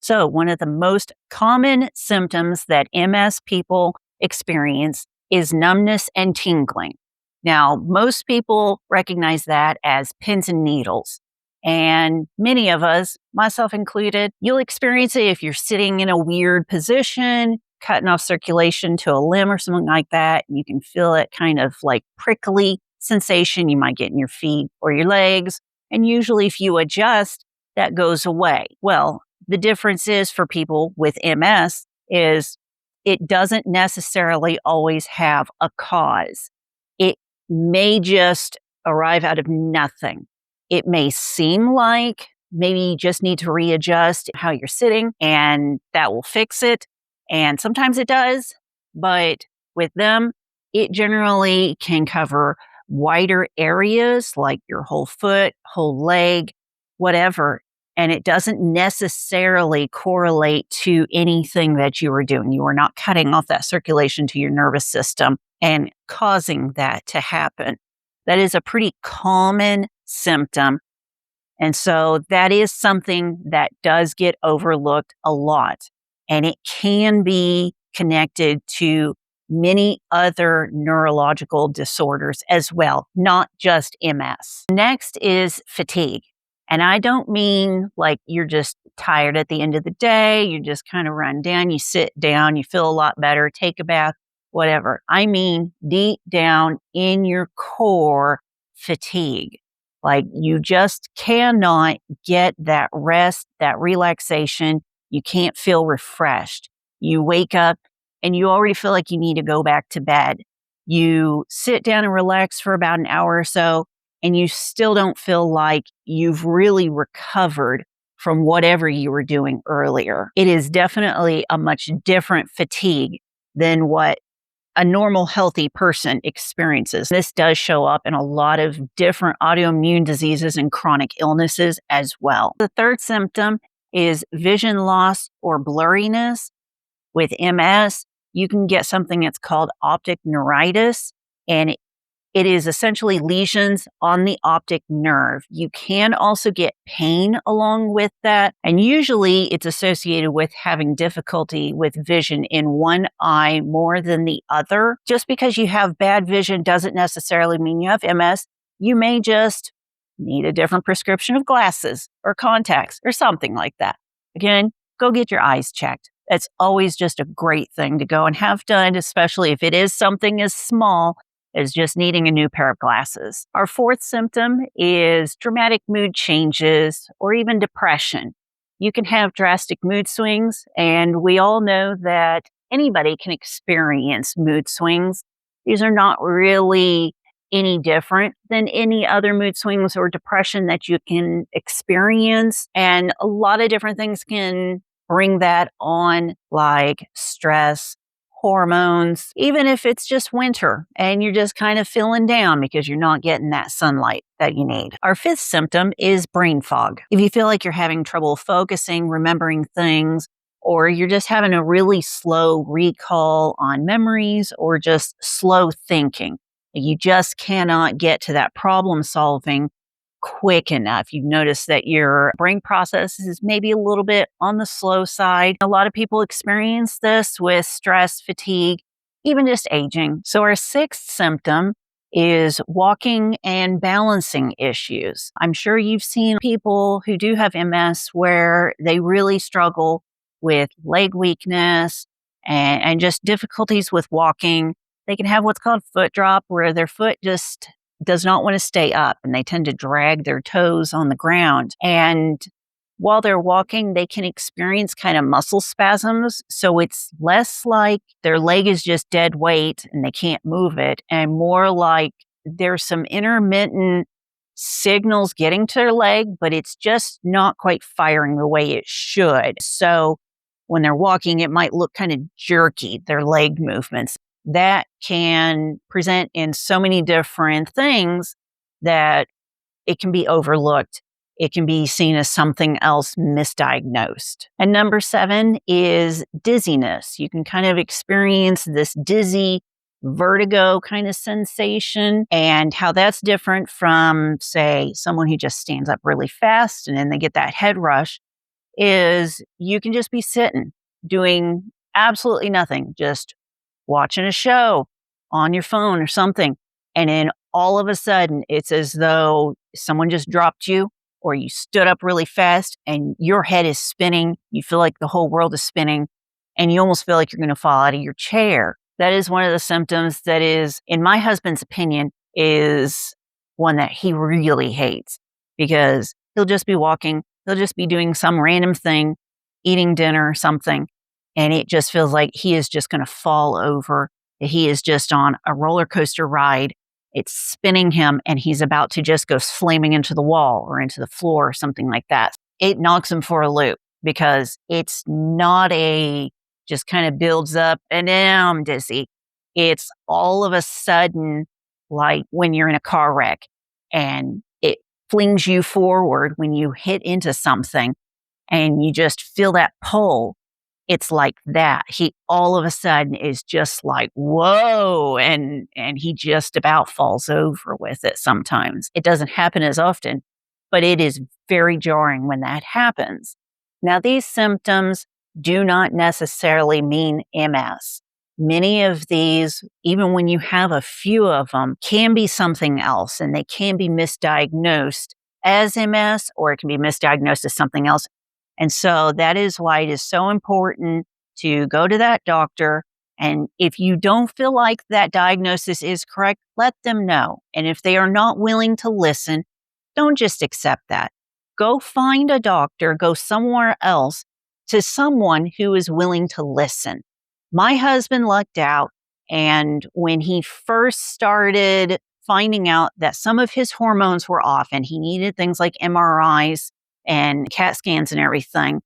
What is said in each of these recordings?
So one of the most common symptoms that MS people experience is numbness and tingling. Now, most people recognize that as pins and needles. And many of us, myself included, you'll experience it if you're sitting in a weird position, cutting off circulation to a limb or something like that. You can feel it kind of like prickly sensation you might get in your feet or your legs. And usually if you adjust, that goes away. Well, the difference is for people with MS is it doesn't necessarily always have a cause. It may just arrive out of nothing. It may seem like maybe you just need to readjust how you're sitting and that will fix it. And sometimes it does, but with them, it generally can cover wider areas like your whole foot, whole leg, whatever. And it doesn't necessarily correlate to anything that you were doing. You are not cutting off that circulation to your nervous system and causing that to happen. That is a pretty common symptom. And so that is something that does get overlooked a lot. And it can be connected to many other neurological disorders as well, not just MS. Next is fatigue. And I don't mean like you're just tired at the end of the day, you just kind of run down, you sit down, you feel a lot better, take a bath, whatever. I mean deep down in your core fatigue. Like you just cannot get that rest, that relaxation. You can't feel refreshed. You wake up and you already feel like you need to go back to bed. You sit down and relax for about an hour or so, and you still don't feel like you've really recovered from whatever you were doing earlier. It is definitely a much different fatigue than what a normal, healthy person experiences. This does show up in a lot of different autoimmune diseases and chronic illnesses as well. The third symptom is vision loss or blurriness. With MS, you can get something that's called optic neuritis, and it is essentially lesions on the optic nerve. You can also get pain along with that, and usually it's associated with having difficulty with vision in one eye more than the other. Just because you have bad vision doesn't necessarily mean you have MS. You may just need a different prescription of glasses or contacts or something like that. Again, go get your eyes checked. That's always just a great thing to go and have done, especially if it is something as small as just needing a new pair of glasses. Our fourth symptom is dramatic mood changes or even depression. You can have drastic mood swings, and we all know that anybody can experience mood swings. These are not really any different than any other mood swings or depression that you can experience. And a lot of different things can bring that on, like stress, hormones, even if it's just winter and you're just kind of feeling down because you're not getting that sunlight that you need. Our fifth symptom is brain fog. If you feel like you're having trouble focusing, remembering things, or you're just having a really slow recall on memories or just slow thinking, you just cannot get to that problem solving quick enough. You've noticed that your brain process is maybe a little bit on the slow side. A lot of people experience this with stress, fatigue, even just aging. So our sixth symptom is walking and balancing issues. I'm sure you've seen people who do have MS where they really struggle with leg weakness and just difficulties with walking. They can have what's called foot drop, where their foot just does not want to stay up and they tend to drag their toes on the ground. And while they're walking, they can experience kind of muscle spasms. So it's less like their leg is just dead weight and they can't move it, and more like there's some intermittent signals getting to their leg, but it's just not quite firing the way it should. So when they're walking, it might look kind of jerky, their leg movements. That can present in so many different things that it can be overlooked. It can be seen as something else misdiagnosed. And number 7 is dizziness. You can kind of experience this dizzy, vertigo kind of sensation, and how that's different from, say, someone who just stands up really fast and then they get that head rush is you can just be sitting, doing absolutely nothing, just watching a show on your phone or something. And then all of a sudden, it's as though someone just dropped you or you stood up really fast and your head is spinning. You feel like the whole world is spinning and you almost feel like you're going to fall out of your chair. That is one of the symptoms that is, in my husband's opinion, is one that he really hates because he'll just be walking, he'll just be doing some random thing, eating dinner or something, and it just feels like he is just going to fall over. He is just on a roller coaster ride. It's spinning him and he's about to just go slamming into the wall or into the floor or something like that. It knocks him for a loop because it's not a just kind of builds up and now I'm dizzy. It's all of a sudden like when you're in a car wreck and it flings you forward when you hit into something and you just feel that pull. It's like that. He all of a sudden is just like, whoa, and he just about falls over with it sometimes. It doesn't happen as often, but it is very jarring when that happens. Now, these symptoms do not necessarily mean MS. Many of these, even when you have a few of them, can be something else, and they can be misdiagnosed as MS, or it can be misdiagnosed as something else. And so that is why it is so important to go to that doctor. And if you don't feel like that diagnosis is correct, let them know. And if they are not willing to listen, don't just accept that. Go find a doctor, go somewhere else to someone who is willing to listen. My husband lucked out. And when he first started finding out that some of his hormones were off and he needed things like MRIs and CAT scans and everything,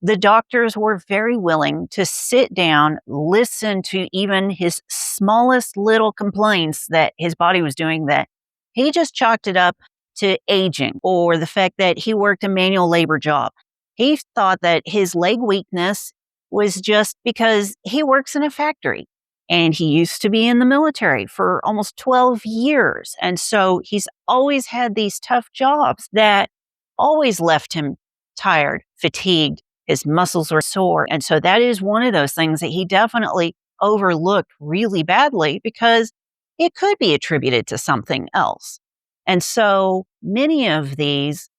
the doctors were very willing to sit down, listen to even his smallest little complaints that his body was doing, that he just chalked it up to aging or the fact that he worked a manual labor job. He thought that his leg weakness was just because he works in a factory and he used to be in the military for almost 12 years. And so he's always had these tough jobs that always left him tired, fatigued, his muscles were sore. And so that is one of those things that he definitely overlooked really badly because it could be attributed to something else. And so many of these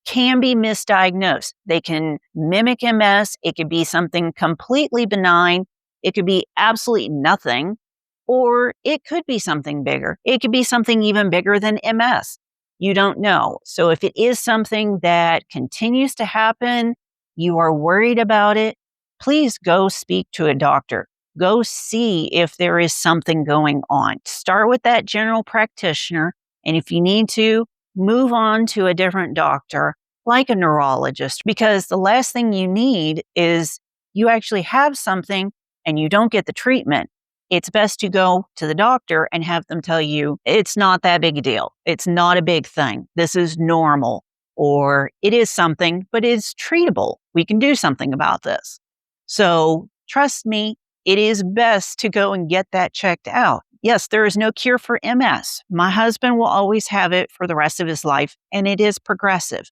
can be misdiagnosed. They can mimic MS. It could be something completely benign. It could be absolutely nothing, or it could be something bigger. It could be something even bigger than MS. You don't know. So if it is something that continues to happen, you are worried about it, please go speak to a doctor. Go see if there is something going on. Start with that general practitioner. And if you need to, move on to a different doctor, like a neurologist, because the last thing you need is you actually have something and you don't get the treatment. It's best to go to the doctor and have them tell you it's not that big a deal. It's not a big thing. This is normal. Or it is something, but it's treatable. We can do something about this. So trust me, it is best to go and get that checked out. Yes, there is no cure for MS. My husband will always have it for the rest of his life, and it is progressive.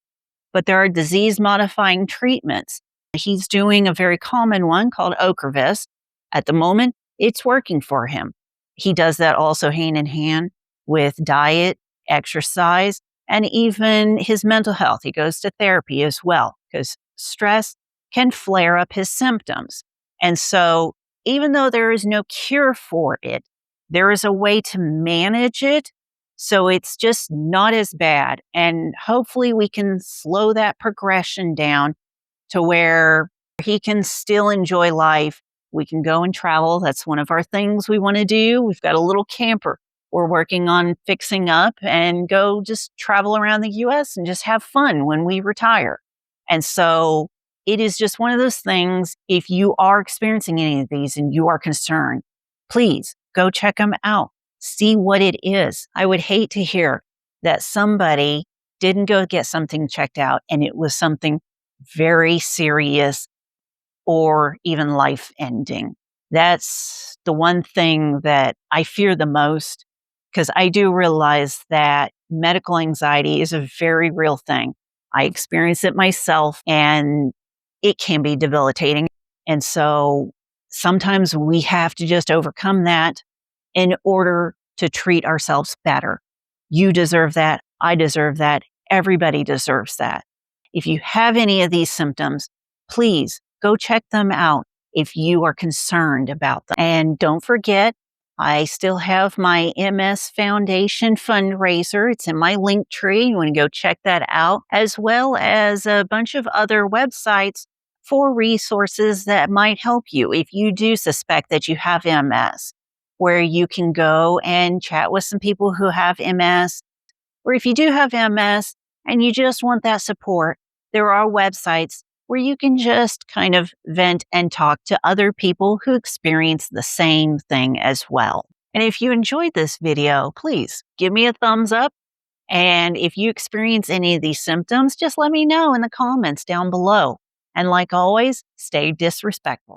But there are disease-modifying treatments. He's doing a very common one called Ocrevus. At the moment, it's working for him. He does that also hand in hand with diet, exercise, and even his mental health. He goes to therapy as well because stress can flare up his symptoms. And so even though there is no cure for it, there is a way to manage it so it's just not as bad. And hopefully we can slow that progression down to where he can still enjoy life. We can go and travel. That's one of our things we want to do. We've got a little camper we're working on fixing up and go just travel around the US and just have fun when we retire. And so it is just one of those things. If you are experiencing any of these and you are concerned, please go check them out. See what it is. I would hate to hear that somebody didn't go get something checked out and it was something very serious or even life-ending. That's the one thing that I fear the most, because I do realize that medical anxiety is a very real thing. I experience it myself, and it can be debilitating. And so sometimes we have to just overcome that in order to treat ourselves better. You deserve that. I deserve that. Everybody deserves that. If you have any of these symptoms, please go check them out if you are concerned about them. And don't forget, I still have my MS Foundation fundraiser. It's in my link tree. You want to go check that out, as well as a bunch of other websites for resources that might help you if you do suspect that you have MS, where you can go and chat with some people who have MS. Or if you do have MS and you just want that support, there are websites where you can just kind of vent and talk to other people who experience the same thing as well. And if you enjoyed this video, please give me a thumbs up. And if you experience any of these symptoms, just let me know in the comments down below. And like always, stay disrespectful.